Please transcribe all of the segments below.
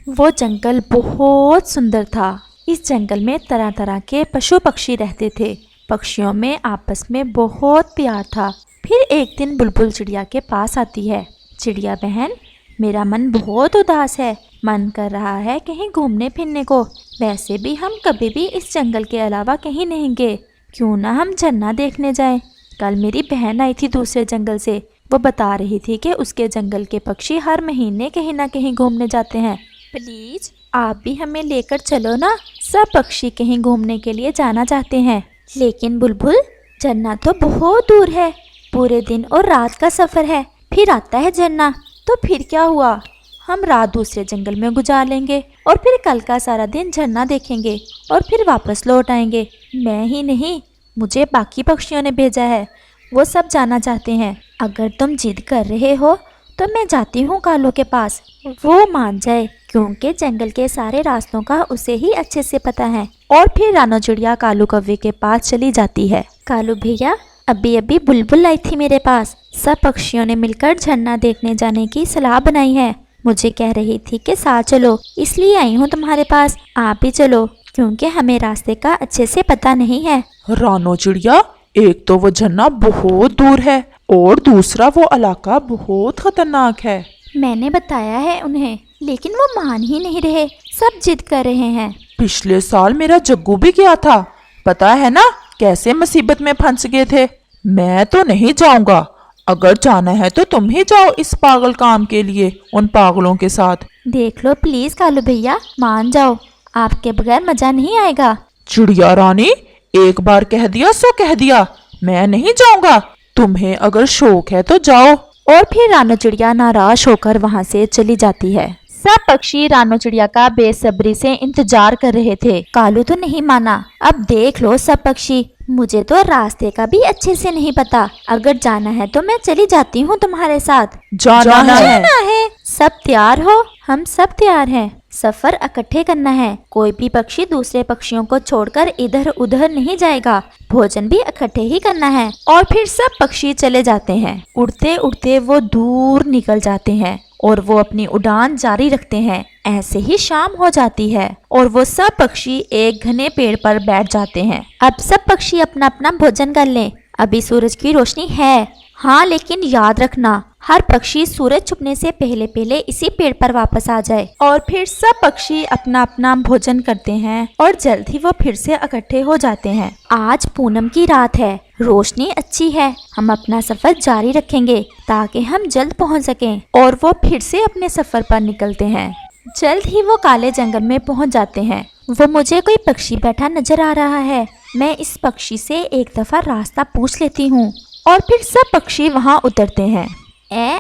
वो जंगल बहुत सुंदर था। इस जंगल में तरह तरह के पशु पक्षी रहते थे। पक्षियों में आपस में बहुत प्यार था। फिर एक दिन बुलबुल चिड़िया के पास आती है। चिड़िया बहन, मेरा मन बहुत उदास है। मन कर रहा है कहीं घूमने फिरने को। वैसे भी हम कभी भी इस जंगल के अलावा कहीं नहीं गए। क्यों ना हम झरना देखने जाएं। कल मेरी बहन आई थी दूसरे जंगल से। वो बता रही थी कि उसके जंगल के पक्षी हर महीने कहीं ना कहीं घूमने जाते हैं। प्लीज आप भी हमें लेकर चलो ना। सब पक्षी कहीं घूमने के लिए जाना चाहते हैं। लेकिन बुलबुल, झरना तो बहुत दूर है। पूरे दिन और रात का सफर है। फिर आता है झरना तो फिर क्या हुआ? हम रात दूसरे जंगल में गुजार लेंगे और फिर कल का सारा दिन झरना देखेंगे और फिर वापस लौट आएंगे। मैं ही नहीं, मुझे बाकी पक्षियों ने भेजा है। वो सब जाना चाहते हैं। अगर तुम जिद कर रहे हो तो मैं जाती हूँ कालू के पास। वो मान जाए, क्योंकि जंगल के सारे रास्तों का उसे ही अच्छे से पता है। और फिर रानो चिड़िया कालू कौवे के पास चली जाती है। कालू भैया, अभी अभी बुलबुल आई थी मेरे पास। सब पक्षियों ने मिलकर झरना देखने जाने की सलाह बनाई है। मुझे कह रही थी कि साथ चलो, इसलिए आई हूँ तुम्हारे पास। आप भी चलो, क्योंकि हमें रास्ते का अच्छे से पता नहीं है। रानो चिड़िया, एक तो वो झरना बहुत दूर है और दूसरा वो इलाका बहुत खतरनाक है। मैंने बताया है उन्हें, लेकिन वो मान ही नहीं रहे। सब जिद कर रहे हैं। पिछले साल मेरा जग्गू भी गया था। पता है ना कैसे मुसीबत में फंस गए थे। मैं तो नहीं जाऊंगा। अगर जाना है तो तुम ही जाओ इस पागल काम के लिए उन पागलों के साथ। देख लो प्लीज कालू भैया, मान जाओ। आपके बगैर मजा नहीं आएगा। चिड़िया रानी, एक बार कह दिया सो कह दिया। मैं नहीं जाऊंगा। तुम्हें अगर शौक है तो जाओ। और फिर रानो चिड़िया नाराज होकर वहाँ से चली जाती है। सब पक्षी रानो चिड़िया का बेसब्री से इंतजार कर रहे थे। कालू तो नहीं माना। अब देख लो सब पक्षी, मुझे तो रास्ते का भी अच्छे से नहीं पता। अगर जाना है तो मैं चली जाती हूँ तुम्हारे साथ। जाना है। सब तैयार हो? हम सब तैयार हैं। सफर इकट्ठे करना है। कोई भी पक्षी दूसरे पक्षियों को छोड़कर इधर उधर नहीं जाएगा। भोजन भी इकट्ठे ही करना है। और फिर सब पक्षी चले जाते हैं। उड़ते उड़ते वो दूर निकल जाते हैं और वो अपनी उड़ान जारी रखते हैं। ऐसे ही शाम हो जाती है और वो सब पक्षी एक घने पेड़ पर बैठ जाते हैं। अब सब पक्षी अपना अपना भोजन कर लें। अभी सूरज की रोशनी है। हाँ, लेकिन याद रखना, हर पक्षी सूरज छुपने से पहले पहले इसी पेड़ पर वापस आ जाए। और फिर सब पक्षी अपना अपना भोजन करते हैं और जल्द ही वो फिर से इकट्ठे हो जाते हैं। आज पूनम की रात है, रोशनी अच्छी है। हम अपना सफर जारी रखेंगे ताकि हम जल्द पहुंच सकें। और वो फिर से अपने सफर पर निकलते हैं। जल्द ही वो काले जंगल में पहुंच जाते हैं। वो मुझे कोई पक्षी बैठा नजर आ रहा है। मैं इस पक्षी से एक दफा रास्ता पूछ लेती हूँ। और फिर सब पक्षी वहाँ उतरते हैं।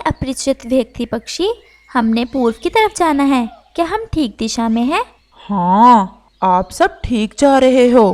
अपरिचित व्यक्ति पक्षी, हमने पूर्व की तरफ जाना है। क्या हम ठीक दिशा में हैं? हाँ, आप सब ठीक जा रहे हो,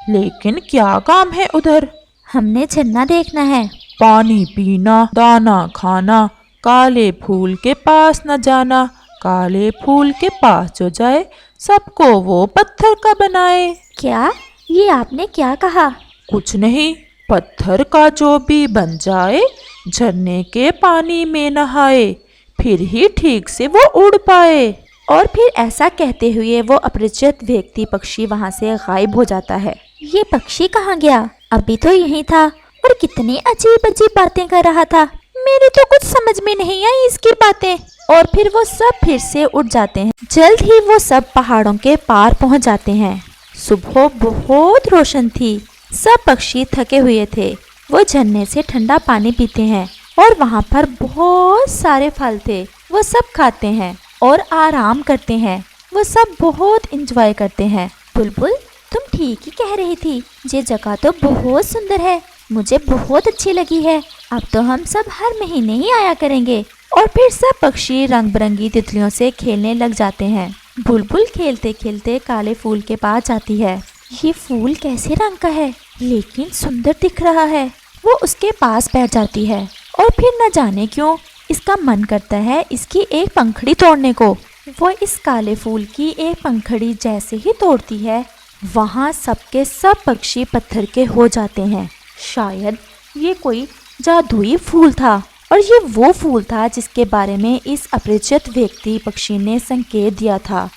लेकिन क्या काम है उधर? हमने झरना देखना है। पानी पीना, दाना खाना, काले फूल के पास न जाना। काले फूल के पास जो जाए, सबको वो पत्थर का बनाए। क्या? ये आपने क्या कहा? कुछ नहीं, पत्थर का जो भी बन जाए, झरने के पानी में नहाए, फिर ही ठीक से वो उड़ पाए। और फिर ऐसा कहते हुए वो अपरिचित व्यक्ति पक्षी वहाँ से गायब हो जाता है। ये पक्षी कहाँ गया? अभी तो यही था और कितनी अजीब अजीब बातें कर रहा था। मेरे तो कुछ समझ में नहीं आई इसकी बातें। और फिर वो सब फिर से उड़ जाते हैं। जल्द ही वो सब पहाड़ों के पार पहुँच जाते हैं। सुबह बहुत रोशन थी। सब पक्षी थके हुए थे। वो झरने से ठंडा पानी पीते हैं और वहाँ पर बहुत सारे फल थे। वो सब खाते हैं और आराम करते हैं। वो सब बहुत एंजॉय करते हैं। बुलबुल, तुम ठीक ही कह रही थी। ये जगह तो बहुत सुंदर है। मुझे बहुत अच्छी लगी है। अब तो हम सब हर महीने ही आया करेंगे। और फिर सब पक्षी रंग बिरंगी तितलियों से खेलने लग जाते हैं। बुलबुल खेलते खेलते काले फूल के पास जाती है। ये फूल कैसे रंग का है, लेकिन सुंदर दिख रहा है। वो उसके पास बैठ जाती है और फिर न जाने क्यों इसका मन करता है इसकी एक पंखड़ी तोड़ने को। वो इस काले फूल की एक पंखड़ी जैसे ही तोड़ती है, वहाँ सबके सब पक्षी पत्थर के हो जाते हैं। शायद ये कोई जादुई फूल था। और ये वो फूल था जिसके बारे में इस अपरिचित व्यक्ति पक्षी ने संकेत दिया था।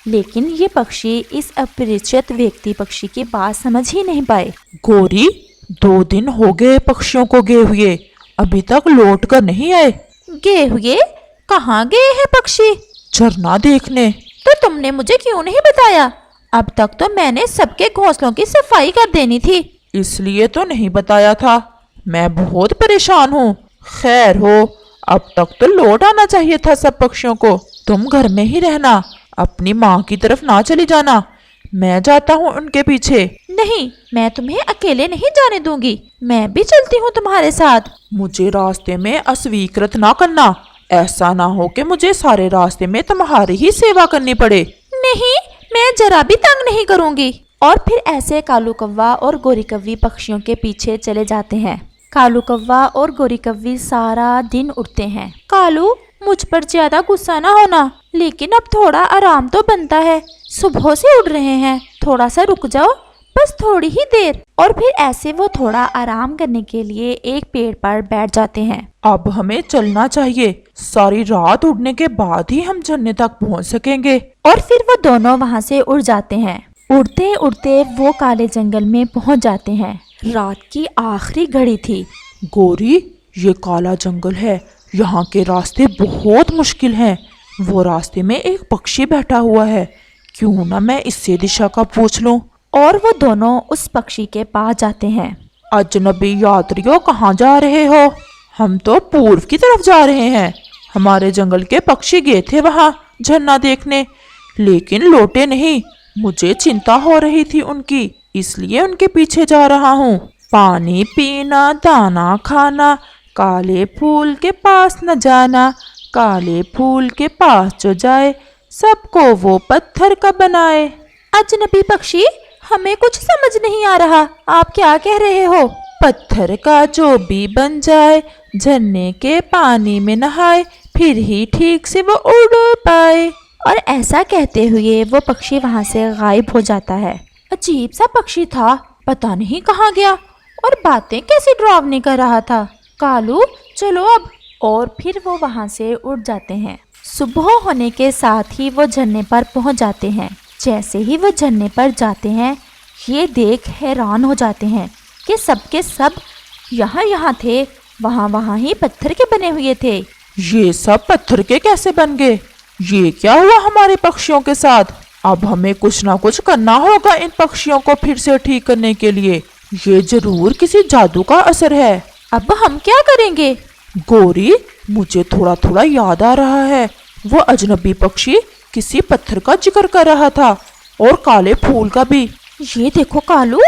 लेकिन ये पक्षी इस अपरिचित व्यक्ति पक्षी की बात समझ ही नहीं पाए। गौरी, 2 दिन हो गए पक्षियों को गए हुए, अभी तक लौट कर नहीं आए। गए हुए? कहाँ गए हैं पक्षी? झरना देखने। तो तुमने मुझे क्यों नहीं बताया? अब तक तो मैंने सबके घोंसलों की सफाई कर देनी थी। इसलिए तो नहीं बताया था, मैं बहुत परेशान हूँ। खैर हो, अब तक तो लौट आना चाहिए था सब पक्षियों को। तुम घर में ही रहना, अपनी माँ की तरफ ना चली जाना, मैं जाता हूँ उनके पीछे। नहीं, मैं तुम्हें अकेले नहीं जाने दूंगी, मैं भी चलती हूँ तुम्हारे साथ। मुझे रास्ते में अस्वीकृत ना करना, ऐसा ना हो कि मुझे सारे रास्ते में तुम्हारी ही सेवा करनी पड़े। नहीं, मैं जरा भी तंग नहीं करूंगी। और फिर ऐसे कालू कौवा और गोरी कव्वी पक्षियों के पीछे चले जाते हैं। कालू कौवा और गोरी कव्वी सारा दिन उड़ते हैं। कालू, मुझ पर ज्यादा गुस्सा ना होना, लेकिन अब थोड़ा आराम तो बनता है। सुबह से उड़ रहे हैं, थोड़ा सा रुक जाओ, बस थोड़ी ही देर। और फिर ऐसे वो थोड़ा आराम करने के लिए एक पेड़ पर बैठ जाते हैं। अब हमें चलना चाहिए, सारी रात उड़ने के बाद ही हम झरने तक पहुँच सकेंगे। और फिर वो दोनों वहाँ से उड़ जाते हैं। उड़ते उड़ते वो काले जंगल में पहुँच जाते हैं। रात की आखिरी घड़ी थी। गौरी, ये काला जंगल है, यहाँ के रास्ते बहुत मुश्किल हैं। वो रास्ते में एक पक्षी बैठा हुआ है, क्यों ना मैं इससे दिशा का पूछ लूं। और वो दोनों उस पक्षी के पास जाते हैं। अजनबी यात्रियों, कहाँ जा रहे हो? हम तो पूर्व की तरफ जा रहे हैं। हमारे जंगल के पक्षी गए थे वहाँ झरना देखने, लेकिन लौटे नहीं। मुझे चिंता हो रही थी उनकी, इसलिए उनके पीछे जा रहा हूँ। पानी पीना, दाना खाना, काले फूल के पास न जाना, काले फूल के पास जो जाए, सबको वो पत्थर का बनाए। अजनबी पक्षी, हमें कुछ समझ नहीं आ रहा, आप क्या कह रहे हो? पत्थर का जो भी बन जाए, झरने के पानी में नहाए, फिर ही ठीक से वो उड़ पाए। और ऐसा कहते हुए वो पक्षी वहाँ से गायब हो जाता है। अजीब सा पक्षी था, पता नहीं कहाँ गया और बातें कैसे डरावनी कर रहा था। कालू, चलो अब। और फिर वो वहाँ से उड़ जाते हैं। सुबह होने के साथ ही वो झरने पर पहुँच जाते हैं। जैसे ही वो झरने पर जाते हैं, ये देख हैरान हो जाते हैं कि सबके सब यहाँ थे, वहाँ ही पत्थर के बने हुए थे। ये सब पत्थर के कैसे बन गए? ये क्या हुआ हमारे पक्षियों के साथ? अब हमें कुछ ना कुछ करना होगा इन पक्षियों को फिर से ठीक करने के लिए। ये जरूर किसी जादू का असर है। अब हम क्या करेंगे? गौरी, मुझे थोड़ा थोड़ा याद आ रहा है, वो अजनबी पक्षी किसी पत्थर का जिक्र कर रहा था और काले फूल का भी। ये देखो कालू,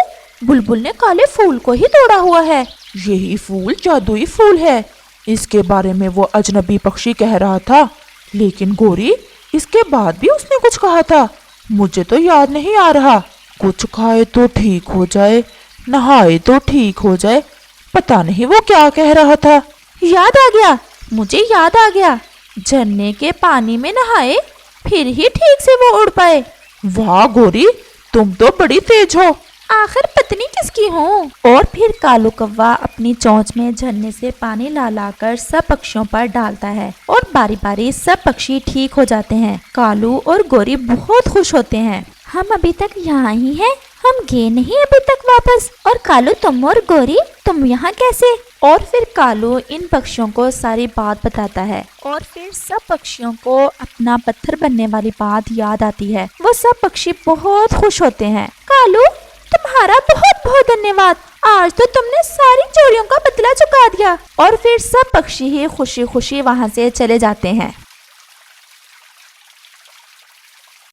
बुलबुल ने काले फूल को ही तोड़ा हुआ है। यही फूल जादुई फूल है, इसके बारे में वो अजनबी पक्षी कह रहा था। लेकिन गौरी, इसके बाद भी उसने कुछ कहा था, मुझे तो याद नहीं आ रहा। कुछ खाए तो ठीक हो जाए, नहाए तो ठीक हो जाए, पता नहीं वो क्या कह रहा था। याद आ गया, मुझे याद आ गया। झरने के पानी में नहाए, फिर ही ठीक से वो उड़ पाए। वाह गौरी, तुम तो बड़ी तेज हो। आखिर पत्नी किसकी हूँ? और फिर कालू कौवा अपनी चोंच में झरने से पानी ला कर सब पक्षियों पर डालता है और बारी बारी सब पक्षी ठीक हो जाते हैं। कालू और गौरी बहुत खुश होते हैं। हम अभी तक यहाँ ही हैं, हम गए नहीं अभी तक वापस। और कालू, तुम और गौरी, तुम यहाँ कैसे? और फिर कालू इन पक्षियों को सारी बात बताता है और फिर सब पक्षियों को अपना पत्थर बनने वाली बात याद आती है। वो सब पक्षी बहुत खुश होते हैं। कालू, तुम्हारा बहुत बहुत धन्यवाद, आज तो तुमने सारी चोरियों का बदला चुका दिया। और फिर सब पक्षी ही खुशी खुशी वहाँ से चले जाते हैं।